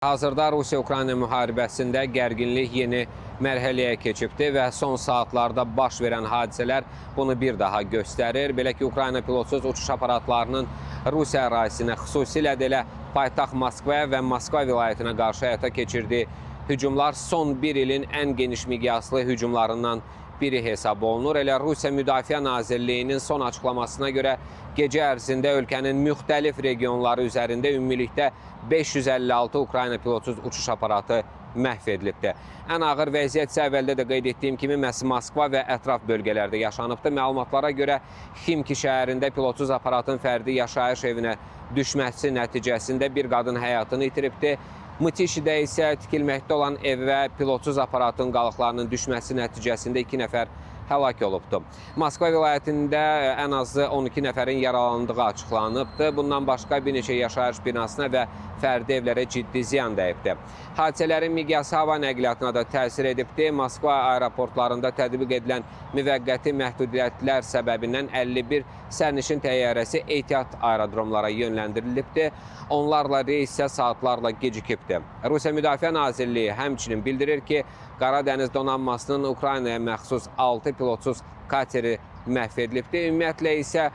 Hazırda Rusiya-Ukrayna müharibəsində gərginlik yeni mərhələyə keçibdir və son saatlarda baş verən hadisələr bunu bir daha göstərir. Belə ki, Ukrayna pilotsuz uçuş aparatlarının Rusiya ərazisinə, xüsusilə də elə paytaxt Moskvaya və Moskva vilayətinə qarşı həyata keçirdiyi hücumlar son bir ilin ən geniş miqyaslı hücumlarından biri hesab olunur. Elə Rusiya Müdafiə Nazirliyinin son açıqlamasına görə gecə ərzində ölkənin müxtəlif regionları üzərində ümumilikdə 556 Ukrayna pilotsuz uçuş aparatı məhv edilibdir. Ən ağır vəziyyət isə əvvəldə də qeyd etdiyim kimi məhz Moskva və ətraf bölgələrdə yaşanıbdır. Məlumatlara görə Ximki şəhərində pilotsuz aparatın fərdi yaşayış evinə düşməsi nəticəsində bir qadın həyatını itiribdir. Mıtişidə isə tikilməkdə olan ev və pilotsuz aparatın qalıqlarının düşməsi nəticəsində 2 nəfər həlak olubdur. Moskva vilayətində ən azı 12 nəfərin yaralandığı açıqlanıbdır. Bundan başqa bir neçə yaşayış binasına və fərdi evlərə ciddi ziyan dəyibdir. Hadisələrin miqyası hava nəqliyyatına da təsir edibdir. Moskva aeroportlarında tətbiq edilən müvəqqəti məhdudiyyətlər səbəbindən 51 sərnişin təyyarəsi ehtiyat aerodromlara yönləndirilibdir. Onlarla reys isə saatlarla gecikibdir. Rusiya Müdafiə Nazirliyi həmçinin bildirir ki, Qara Dəniz donanmasının Ukraynaya məxsus 6 pilotsuz kateri məhv edilibdir. Ümumiyyətlə isə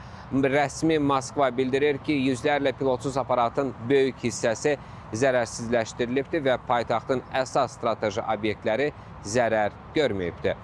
rəsmi Moskva bildirir ki, yüzlərlə pilotsuz aparatın böyük hissəsi zərərsizləşdirilibdir və paytaxtın əsas strateji obyektləri zərər görməyibdir.